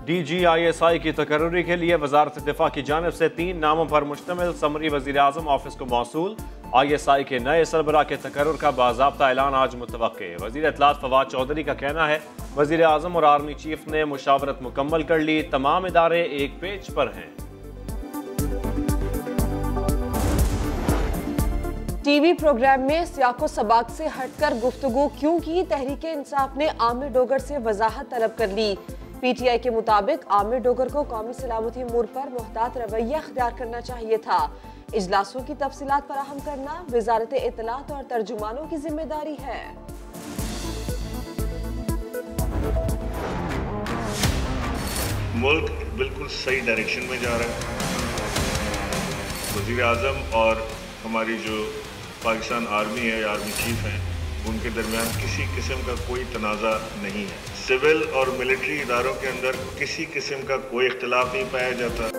DGISI की तकर्री के लिए वजारत दिफा की जानिब से 3 नामों पर मुश्तमिल समरी वज़ीर आज़म ऑफिस को मौसूल। ISI के नए सरबराह के तकर्रुर का बाज़ाब्ता ऐलान आज मुतवक्के। वज़ीर इत्तलात फवाद चौधरी का कहना है वज़ीर आज़म और आर्मी चीफ ने मुशावरत मुकम्मल कर ली, तमाम इदारे एक पेज पर हैं। टीवी प्रोग्राम में सियाको सबाक से हटकर गुफ्तगू क्यों की, तहरीके इंसाफ ने आमिर डोगर से वजाहत तलब कर ली। PTI के मुताबिक आमिर डोगर को कौमी सलामती अमूर पर मुहतात रवैया अख्तियार करना चाहिए था। इजलासों की तफसीलात फराहम करना वजारत इत्तलात और तर्जुमानों की जिम्मेदारी है। मुल्क बिल्कुल सही डायरेक्शन में जा रहा है। वज़ीर आज़म और हमारी जो पाकिस्तान आर्मी है, आर्मी चीफ हैं, उनके दरमियान किसी किस्म का कोई तनाज़ा नहीं है। सिविल और मिलिट्री इदारों के अंदर किसी किस्म का कोई इख्तिलाफ नहीं पाया जाता।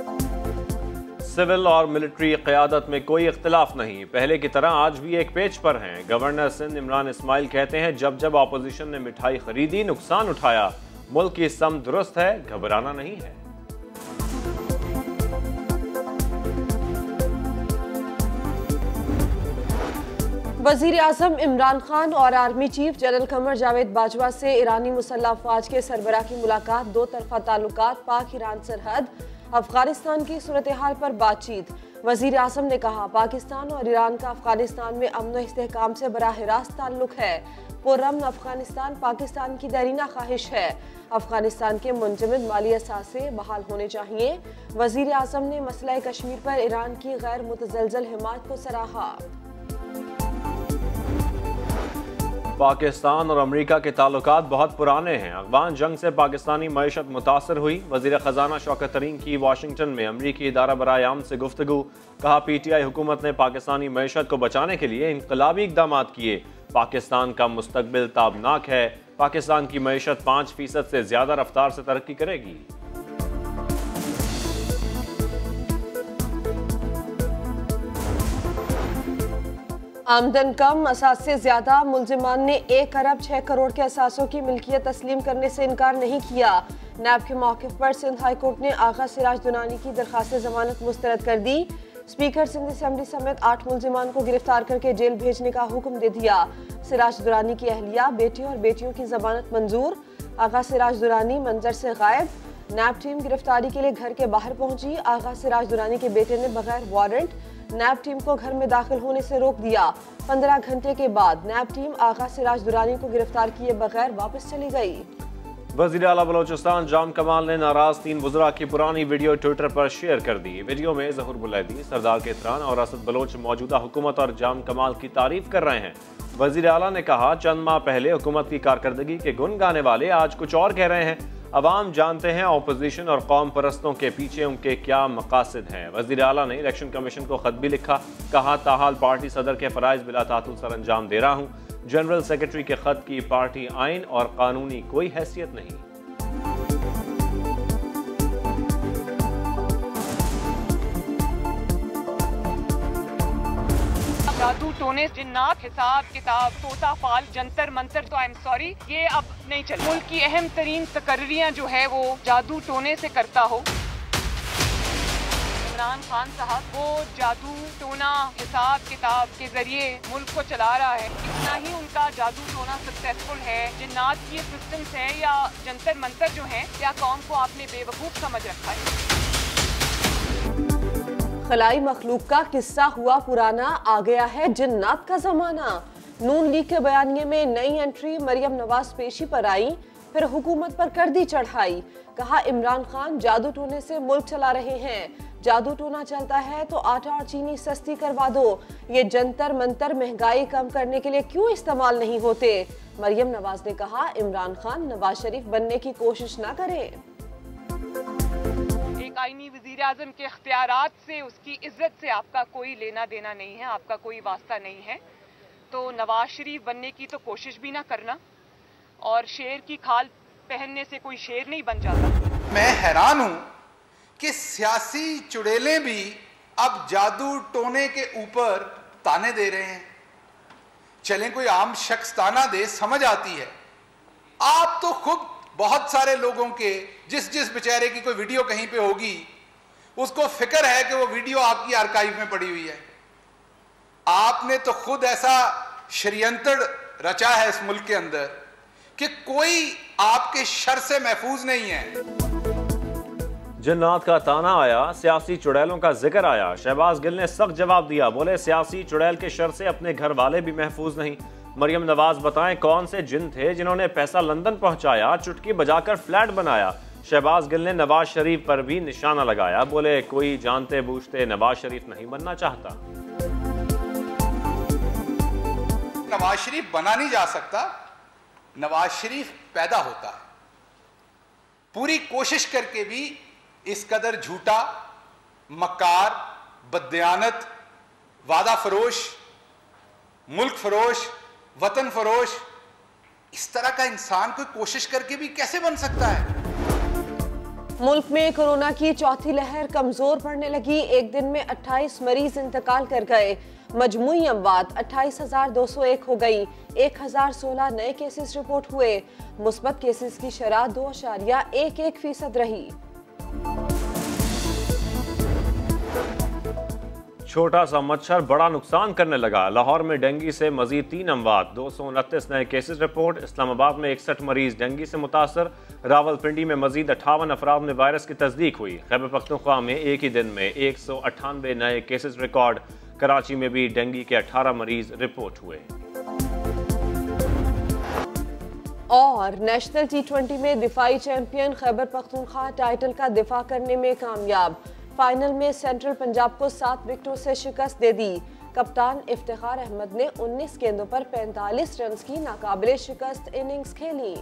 सिविल और मिलिट्री क़यादत में कोई इख्तिलाफ नहीं, पहले की तरह आज भी एक पेज पर हैं। गवर्नर सिंध इमरान इस्माइल कहते हैं जब जब अपोजिशन ने मिठाई खरीदी नुकसान उठाया, मुल्क की सम दुरुस्त है, घबराना नहीं है। वज़ीर आज़म इमरान खान और army chief general Qamar Javed Bajwa से ईरानी मुसल्लह अफ़वाज के सरबराह की मुलाकात, दो तरफ़ा ताल्लुकात, पाक ईरान सरहद, अफगानिस्तान की सूरत हाल पर बातचीत। वज़ीर आज़म ने कहा पाकिस्तान और ईरान का अफगानिस्तान में अमन व इस्तेहकाम से बराह रास्त ताल्लुक है। पुरअमन अफगानिस्तान पाकिस्तान की दरीना ख्वाहिश है। अफगानिस्तान के मुंजमद माली असासे बहाल होने चाहिए। वज़ीर आज़म ने मसला कश्मीर पर ईरान की गैर मुतज़लज़ल हिमायत को सराहा। पाकिस्तान और अमेरिका के ताल्लुकात बहुत पुराने हैं। अफगान जंग से पाकिस्तानी मईशत मुतासर हुई। वज़ीर ख़जाना शौकत तरीन की वाशिंगटन में अमरीकी इदारा बराए-आम से गुफ्तगू। कहा PTI हुकूमत ने पाकिस्तानी मईशत को बचाने के लिए इनकलाबी इक़दाम किए। पाकिस्तान का मुस्तकबिल ताबनाक है। पाकिस्तान की मईशत 5% से ज़्यादा रफ्तार से तरक्की करेगी। आमदन कम, असास से ज्यादा। मुलजिमान ने 1 अरब 6 करोड़ के असासों की मिल्कियत तस्लीम करने से इनकार नहीं किया। नैब के मौक़िफ़ पर सिंध हाई कोर्ट ने आगा सिराज दुरानी की दरख्वास्त जमानत मुस्तरद कर दी। स्पीकर सिंध असम्बली समेत 8 मुलजिमान को गिरफ्तार करके जेल भेजने का हुक्म दे दिया। सिराज दुरानी की अहलिया, बेटे और बेटियों की जमानत मंजूर। आगा सिराज दुरानी मंजर से गायब। नैब टीम गिरफ्तारी के लिए घर के बाहर पहुंची। आगा सिराज दुरानी के बेटे ने बगैर वारंट नैब टीम को घर में दाखिल होने से रोक दिया। 15 घंटे के बाद नैब टीम आगा सिराज दुरानी को गिरफ्तार किए बगैर वापस चली गई। वज़ीर आला बलोचिस्तान जाम कमाल ने नाराज 3 वज़रा की पुरानी वीडियो ट्विटर पर शेयर कर दी। वीडियो में ज़हूर बुलैदी, सरदार केतरान और असद बलोच मौजूदा हुकूमत और जाम कमाल की तारीफ कर रहे हैं। वज़ीर आला ने कहा चंद माह पहले हुकूमत की कारकर्दगी के गुन गाने वाले आज कुछ और कह रहे हैं। अवाम जानते हैं अपोजिशन और कौम परस्तों के पीछे उनके क्या मकासद हैं। वज़ीर आला ने इलेक्शन कमीशन को खत भी लिखा। कहा ताहाल पार्टी सदर के फ़राइज़ बिला तातुल सर अंजाम दे रहा हूँ। जनरल सेक्रेटरी के खत की पार्टी आइन और कानूनी कोई हैसियत नहीं। जादू टोने जिन्नात हिसाब किताब तोता फाल जंतर मंतर, तो आई एम सॉरी, ये अब नहीं चले। मुल्क की अहम तरीन तकर्रियां जो है वो जादू टोने से करता हो। इमरान खान साहब वो जादू टोना हिसाब किताब के जरिए मुल्क को चला रहा है। इतना ही उनका जादू टोना सक्सेसफुल है। जिन्नात की सिस्टम्स हैं या जंतर मंतर जो हैं, क्या कौम को आपने बेवकूफ़ समझ रखा है? खलाई मखलूक का किस्सा हुआ पुराना, आ गया है जिन्नात का जमाना। नून लीग के बयानिए में नई एंट्री, मरियम नवाज पेशी पर आई, फिर हुकूमत पर कर दी चढ़ाई। कहा इमरान खान जादू टोने से मुल्क चला रहे हैं। जादू टोना चलता है तो आटा और चीनी सस्ती करवा दो। ये जंतर मंतर महंगाई कम करने के लिए क्यों इस्तेमाल नहीं होते? मरियम नवाज ने कहा इमरान खान नवाज शरीफ बनने की कोशिश ना करें। आईनी वज़ीर आज़म के इख्तियारात से, उसकी इज्जत से आपका कोई लेना देना नहीं है, आपका कोई वास्ता नहीं है। तो नवाज शरीफ बनने की तो कोशिश भी ना करना, और शेर की खाल पहनने से कोई शेर नहीं बन जाता। मैं हैरान हूं कि सियासी चुड़ैलें भी अब जादू टोने के ऊपर ताने दे रहे हैं। चलें कोई आम शख्स ताना दे, समझ आती है। आप तो खुद बहुत सारे लोगों के जिस बेचारे की कोई वीडियो कहीं पे होगी उसको फिक्र है कि वो वीडियो आपकी आर्काइव में पड़ी हुई है। आपने तो खुद ऐसा षड्यंत्र रचा है इस मुल्क के अंदर कि कोई आपके शर से महफूज नहीं है। जिन्नात का ताना आया, सियासी चुड़ैलों का जिक्र आया। शहबाज गिल ने सख्त जवाब दिया, बोले सियासी चुड़ैल के शर से अपने घर वाले भी महफूज नहीं। मरियम नवाज बताएं कौन से जिन थे जिन्होंने पैसा लंदन पहुंचाया, चुटकी बजाकर फ्लैट बनाया। शहबाज गिल ने नवाज शरीफ पर भी निशाना लगाया, बोले कोई जानते बूझते नवाज शरीफ नहीं बनना चाहता। नवाज शरीफ बना नहीं जा सकता, नवाज शरीफ पैदा होता है। पूरी कोशिश करके भी इस कदर झूठा, मक्कार, बददियानत, वादा फरोश, मुल्क फरोश, वतन फरोश, इस तरह का इंसान कोई कोशिश करके भी कैसे बन सकता है। मुल्क में कोरोना की चौथी लहर कमजोर पड़ने लगी। एक दिन में 28 मरीज इंतकाल कर गए। मजमूई अमवात 28,201 हो गई। 1,016 नए केसेस रिपोर्ट हुए। मुस्बत केसेस की शरह 2.11% रही। छोटा सा मच्छर बड़ा नुकसान करने लगा। लाहौर में डेंगू से मजीद 3 अमवात, 229 नए केसेस रिपोर्ट। इस्लामाबाद में 61 मरीज डेंगू से मुतासर। रावलपिंडी में मजीद 58 अफराद में वायरस की तस्दीक हुई। खैबर पख्तूनख्वा में एक ही दिन में 198 नए केसेस रिकॉर्ड। कराची में भी डेंगू के 18 मरीज रिपोर्ट हुए। और नेशनल T20 में दिफाई चैंपियन खैबर पख्तूनख्वा टाइटल का दिफा करने में कामयाब। फाइनल में सेंट्रल पंजाब को 7 विकेटों से शिकस्त दे दी। कप्तान इफ्तिखार अहमद ने 19 गेंदों पर 45 रन की नाकाबिले शिकस्त इनिंग्स खेली।